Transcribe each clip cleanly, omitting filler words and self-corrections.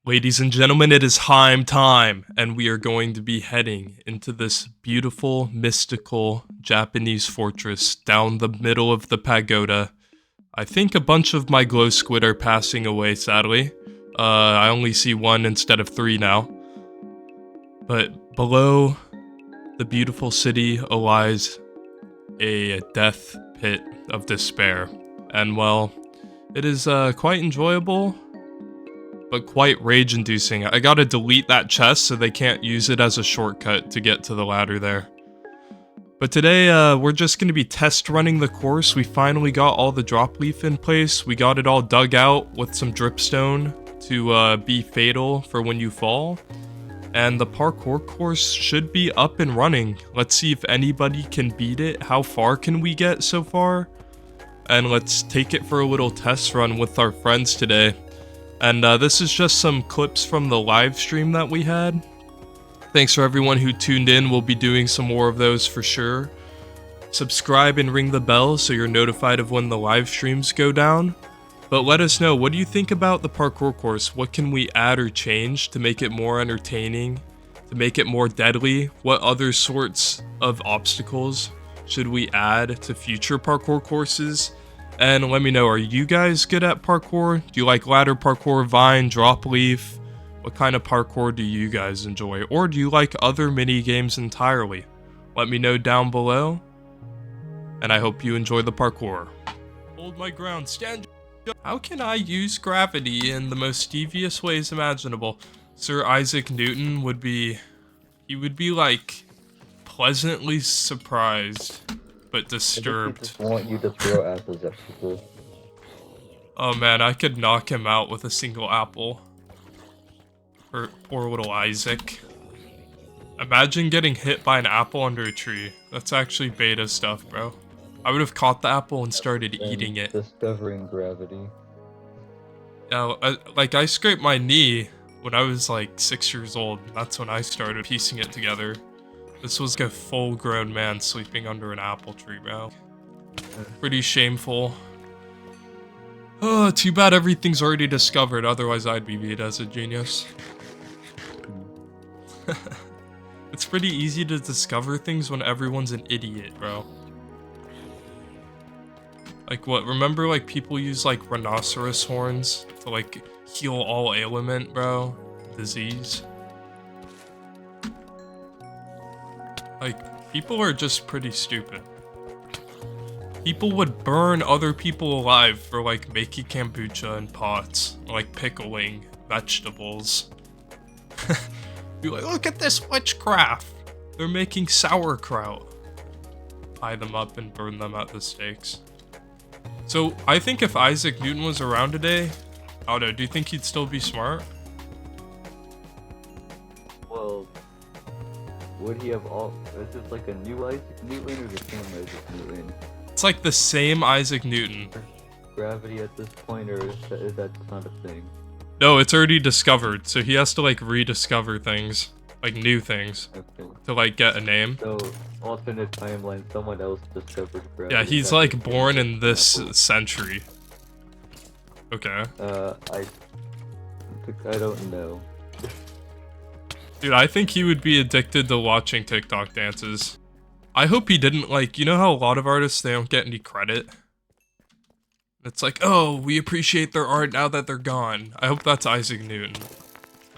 Ladies and gentlemen, it is Heim time, and we are going to be heading into this beautiful, mystical Japanese fortress down the middle of the pagoda. I think a bunch of my glow squid are passing away, sadly. I only see one instead of three now. But below the beautiful city lies a death pit of despair. And well, it is quite enjoyable, but quite rage-inducing. I gotta delete that chest so they can't use it as a shortcut to get to the ladder there. But today, we're just gonna be test running the course. We finally got all the drop leaf in place. We got it all dug out with some dripstone to be fatal for when you fall. And the parkour course should be up and running. Let's see if anybody can beat it. How far can we get so far? And let's take it for a little test run with our friends today. And this is just some clips from the live stream that we had. Thanks for everyone who tuned in. We'll be doing some more of those for sure. Subscribe and ring the bell so you're notified of when the live streams go down. But let us know, what do you think about the parkour course? What can we add or change to make it more entertaining? To make it more deadly? What other sorts of obstacles should we add to future parkour courses? And let me know, are you guys good at parkour? Do you like ladder parkour, vine, drop leaf? What kind of parkour do you guys enjoy? Or do you like other mini games entirely? Let me know down below. And I hope you enjoy the parkour. Hold my ground, stand. How can I use gravity in the most devious ways imaginable? Sir Isaac Newton would be like pleasantly surprised. But disturbed. I just want you to throw apples at people. Oh man, I could knock him out with a single apple. Poor little Isaac. Imagine getting hit by an apple under a tree. That's actually beta stuff, bro. I would have caught the apple and started eating it. Discovering gravity. Yeah, I scraped my knee when I was like 6 years old. That's when I started piecing it together. This was like a full-grown man sleeping under an apple tree, bro. Pretty shameful. Oh, too bad everything's already discovered, otherwise I'd be viewed as a genius. It's pretty easy to discover things when everyone's an idiot, bro. Like what, remember like people use like rhinoceros horns to like heal all ailment, bro? Disease. Like, people are just pretty stupid. People would burn other people alive for, like, making kombucha in pots. Or, like, pickling vegetables. Be like, look at this witchcraft! They're making sauerkraut. Tie them up and burn them at the stakes. So, I think if Isaac Newton was around today, I don't know, do you think he'd still be smart? Well, would he have all? Is this like a new Isaac Newton or the same Isaac Newton? It's like the same Isaac Newton. Gravity at this point, or is that not a thing? No, it's already discovered, so he has to like rediscover things, like new things, Okay. to like get a name. So, alternate timeline, someone else discovered gravity. Yeah, he's like born in this century. Okay. I don't know. Dude, I think he would be addicted to watching TikTok dances. I hope he didn't, like, you know how a lot of artists, they don't get any credit? It's like, oh, we appreciate their art now that they're gone. I hope that's Isaac Newton.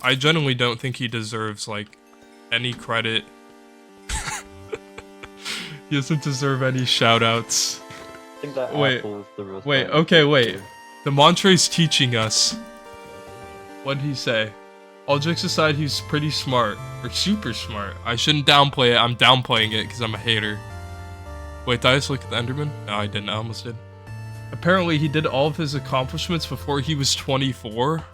I genuinely don't think he deserves, like, any credit. He doesn't deserve any shoutouts. I think that Wait, apple is the real wait. The mantre's teaching us. What'd he say? All jokes aside, he's pretty smart. Or super smart. I shouldn't downplay it. I'm downplaying it because I'm a hater. Wait, did I just look at the Enderman? No, I didn't. I almost did. Apparently, he did all of his accomplishments before he was 24.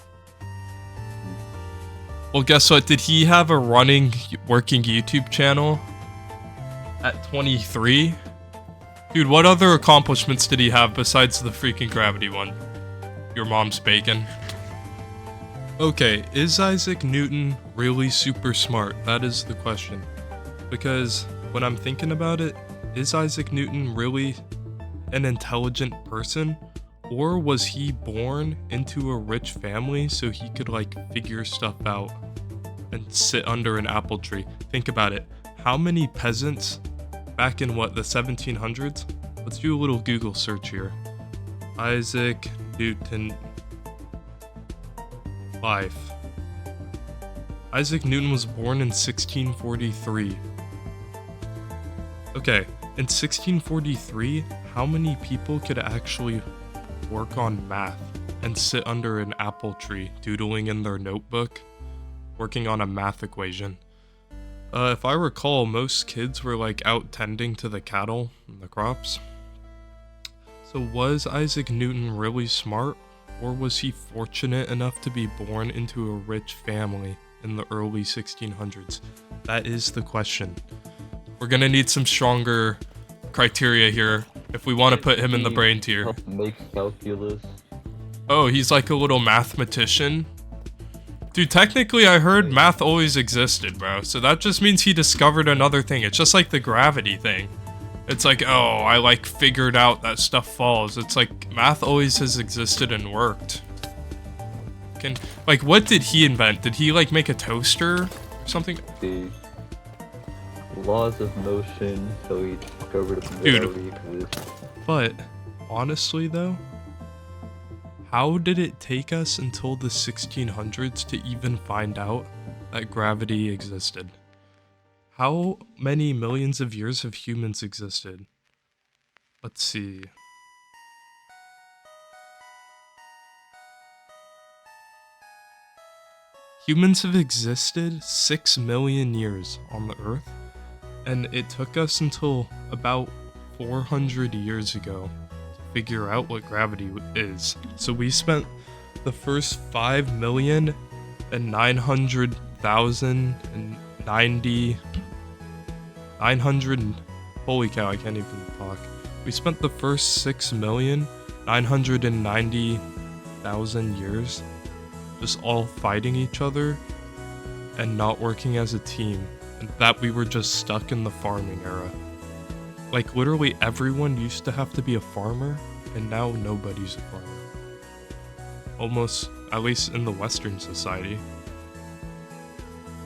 Well, guess what? Did he have a running, working YouTube channel at 23? Dude, what other accomplishments did he have besides the freaking gravity one? Your mom's bacon. Okay, is Isaac Newton really super smart? That is the question. Because when I'm thinking about it, is Isaac Newton really an intelligent person? Or was he born into a rich family so he could like figure stuff out and sit under an apple tree? Think about it. How many peasants back in what, the 1700s? Let's do a little Google search here. Isaac Newton life. Isaac Newton was born in 1643. Okay, in 1643, how many people could actually work on math and sit under an apple tree, doodling in their notebook, working on a math equation? If I recall, most kids were like out tending to the cattle and the crops. So was Isaac Newton really smart, or was he fortunate enough to be born into a rich family in the early 1600s? That is the question. We're gonna need some stronger criteria here if we want to put him in the brain tier. Help make calculus. Oh, he's like a little mathematician? Dude, technically I heard math always existed, bro. So that just means he discovered another thing. It's just like the gravity thing. It's like, oh, I like figured out that stuff falls. It's like math always has existed and worked. Like, what did he invent? Did he like make a toaster or something? The laws of motion, so he discovered that Dude. already exists. But honestly though, how did it take us until the 1600s to even find out that gravity existed? How many millions of years have humans existed? Let's see. Humans have existed 6 million years on the Earth, and it took us until about 400 years ago to figure out what gravity is. So we spent the first 5,900,090 900 holy cow, I can't even talk. We spent the first 6,990,000 years just all fighting each other and not working as a team, and that we were just stuck in the farming era. Like literally everyone used to have to be a farmer, and now nobody's a farmer. Almost, at least in the Western society.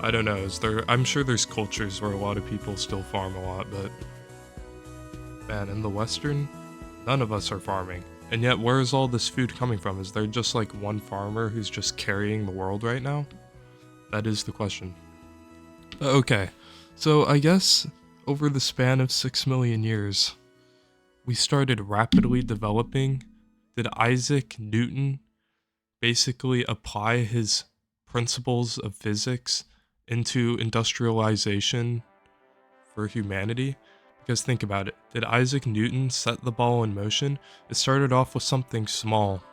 I don't know, I'm sure there's cultures where a lot of people still farm a lot, but man, in the Western, none of us are farming. And yet, where is all this food coming from? Is there just like one farmer who's just carrying the world right now? That is the question. Okay, so I guess over the span of 6 million years, we started rapidly developing. Did Isaac Newton basically apply his principles of physics into industrialization for humanity? Because think about it, did Isaac Newton set the ball in motion? It started off with something small,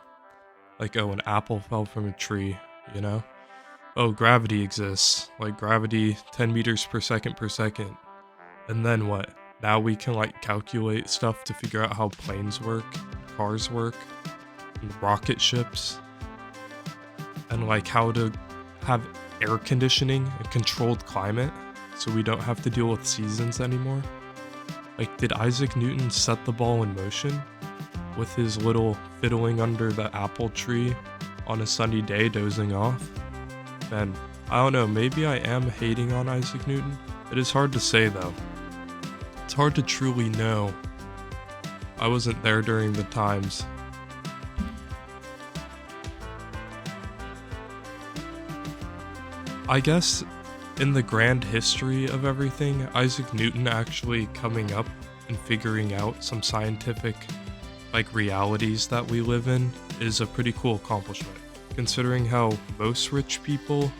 like, oh, an apple fell from a tree, you know? Oh, gravity exists, like gravity 10 meters per second. And then what? Now we can like calculate stuff to figure out how planes work, cars work, and rocket ships, and like how to have air conditioning and controlled climate so we don't have to deal with seasons anymore. Like, did Isaac Newton set the ball in motion with his little fiddling under the apple tree on a sunny day dozing off? And I don't know, maybe I am hating on Isaac Newton. It is hard to say though. It's hard to truly know. I wasn't there during the times. I guess in the grand history of everything, Isaac Newton actually coming up and figuring out some scientific like realities that we live in is a pretty cool accomplishment. Considering how most rich people,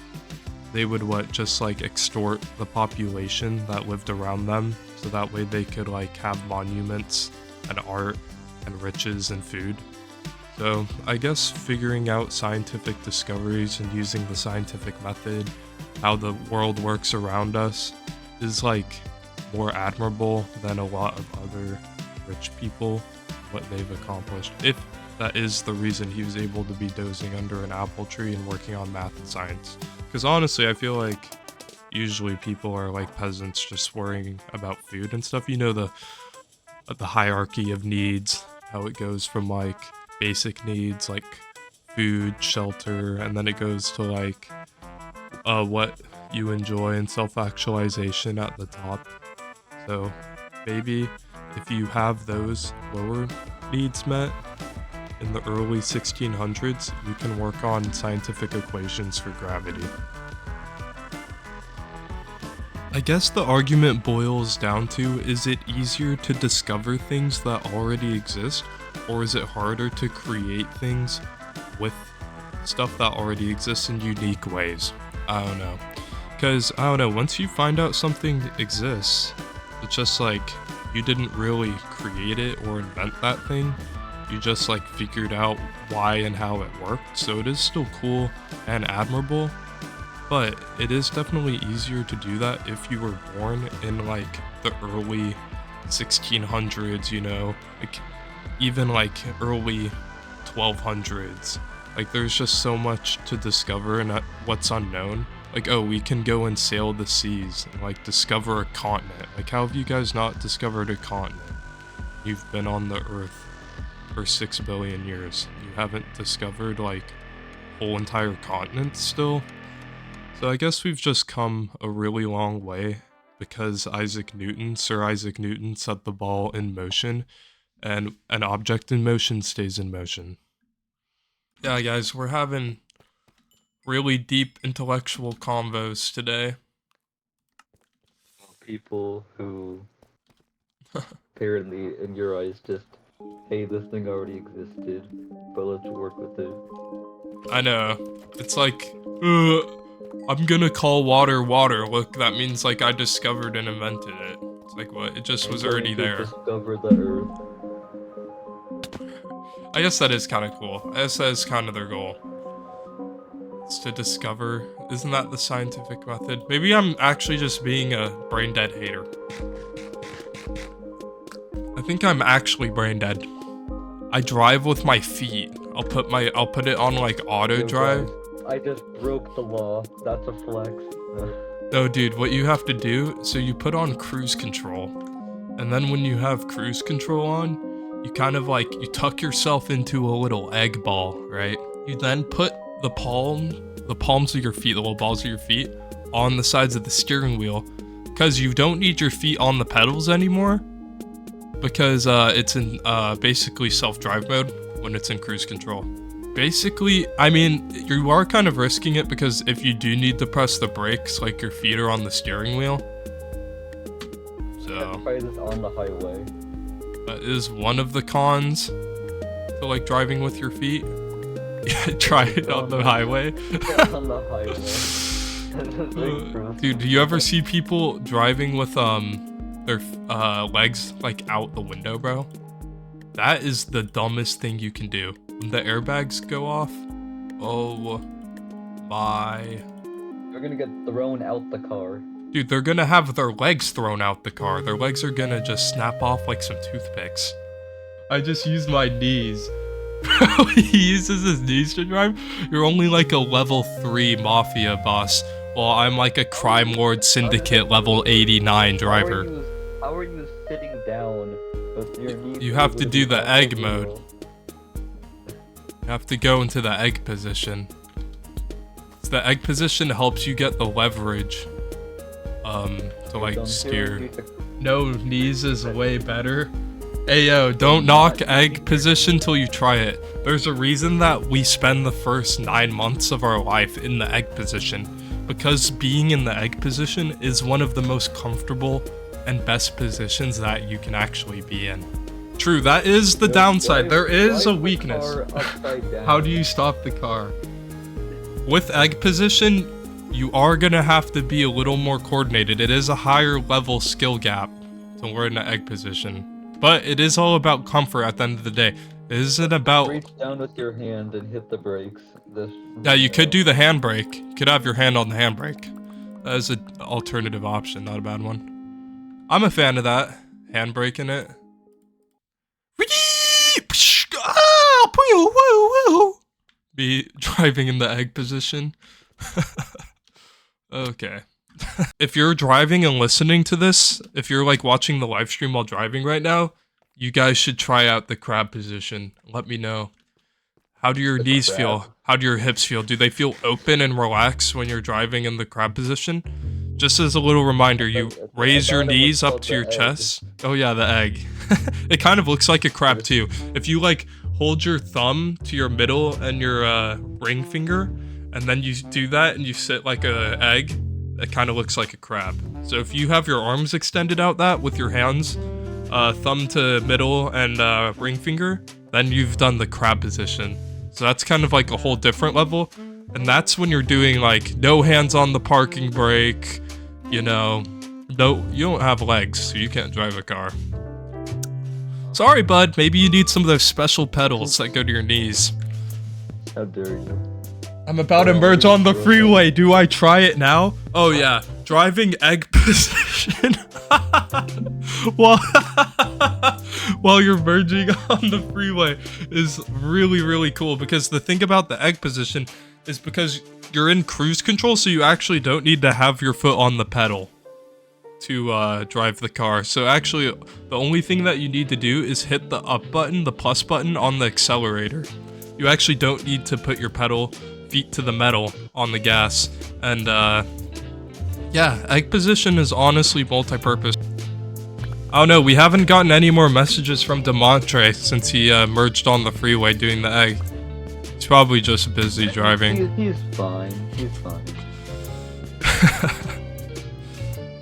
they would just like extort the population that lived around them so that way they could like have monuments and art and riches and food. So I guess figuring out scientific discoveries and using the scientific method, how the world works around us, is like more admirable than a lot of other rich people, what they've accomplished. If that is the reason he was able to be dozing under an apple tree and working on math and science. Because honestly, I feel like usually people are like peasants just worrying about food and stuff. You know, the hierarchy of needs, how it goes from like basic needs like food, shelter, and then it goes to like what you enjoy and self-actualization at the top. So maybe if you have those lower needs met in the early 1600s, you can work on scientific equations for gravity. I guess the argument boils down to, is it easier to discover things that already exist, or is it harder to create things with stuff that already exists in unique ways? I don't know. Because, I don't know, once you find out something exists, it's just like, you didn't really create it or invent that thing. You just like figured out why and how it worked. So it is still cool and admirable, but it is definitely easier to do that if you were born in like the early 1600s, you know, like even like early 1200s. Like there's just so much to discover and what's unknown. Like, oh, we can go and sail the seas and like discover a continent. Like, how have you guys not discovered a continent? You've been on the earth for 6 billion years. You haven't discovered like whole entire continents still? So I guess we've just come a really long way because Sir Isaac Newton set the ball in motion, and an object in motion stays in motion. Yeah, guys, we're having really deep intellectual convos today. People who apparently in your eyes just, hey, this thing already existed, but let's work with it. I know. It's like, I'm gonna call water water. Look, that means like I discovered and invented it. It's like, what? It just was already there. Discover the earth. I guess that is kind of cool. I guess that is kind of their goal. It's to discover. Isn't that the scientific method? Maybe I'm actually just being a brain dead hater. I think I'm actually brain dead. I drive with my feet. I'll put it on like auto drive. I just broke the law. That's a flex. No, dude, what you have to do, so you put on cruise control, and then when you have cruise control on, you kind of like, you tuck yourself into a little egg ball, right? You then put the palms of your feet, the little balls of your feet, on the sides of the steering wheel, because you don't need your feet on the pedals anymore, because it's in basically self-drive mode when it's in cruise control. Basically, I mean, you are kind of risking it, because if you do need to press the brakes, like your feet are on the steering wheel. So try this on the highway. That is one of the cons to like driving with your feet. Yeah, try it on the highway. On the highway. Dude, do you ever see people driving with their legs like out the window, bro? That is the dumbest thing you can do. When the airbags go off, oh my. They're gonna get thrown out the car. Dude, they're gonna have their legs thrown out the car. Their legs are gonna just snap off like some toothpicks. I just used my knees. Bro, he uses his knees to drive? You're only like a level 3 mafia boss, while I'm like a crime lord syndicate level 89 driver. How are you sitting down with your knees? You have to do the egg mode. You have to go into the egg position. So the egg position helps you get the leverage to like steer. No, knees is way better. Hey yo, don't knock egg position till you try it. There's a reason that we spend the first 9 months of our life in the egg position, because being in the egg position is one of the most comfortable and best positions that you can actually be in. True, that is the downside. There is a weakness. How do you stop the car? With egg position, you are gonna have to be a little more coordinated. It is a higher level skill gap to learn the egg position. But it is all about comfort at the end of the day. It isn't about... Reach down with your hand and hit the brakes. Yeah, you could do the handbrake. You could have your hand on the handbrake. That is an alternative option, not a bad one. I'm a fan of that. Handbraking it. Be driving in the egg position. Okay. If you're driving and listening to this, if you're like watching the live stream while driving right now, you guys should try out the crab position. Let me know How do your The knees crab. feel? How do your hips feel? Do they feel open and relaxed when you're driving in the crab position? Just as a little reminder, you I raise your thought it was knees up called to the your egg. chest. Oh yeah, the egg. It kind of looks like a crab too. If you like hold your thumb to your middle and your ring finger, and then you do that and you sit like a egg, it kind of looks like a crab. So if you have your arms extended out that with your hands, thumb to middle and ring finger, then you've done the crab position. So that's kind of like a whole different level. And that's when you're doing like no hands on the parking brake, you know, no, you don't have legs, so you can't drive a car. Sorry, bud, maybe you need some of those special pedals that go to your knees. How dare you? I'm about to merge on the freeway. Do I try it now? Oh yeah, driving egg position. while, while you're merging on the freeway is really, really cool, because the thing about the egg position is because you're in cruise control, so you actually don't need to have your foot on the pedal to drive the car. So actually, the only thing that you need to do is hit the up button, the plus button on the accelerator. You actually don't need to put your feet to the metal on the gas. And yeah, egg position is honestly multi-purpose. Oh no, we haven't gotten any more messages from Demontre since he merged on the freeway doing the egg. He's probably just busy driving. He's fine. He's fine.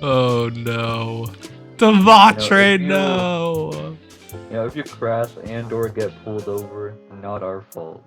Oh no. Demontre, no! You know, if you crash and or get pulled over, not our fault.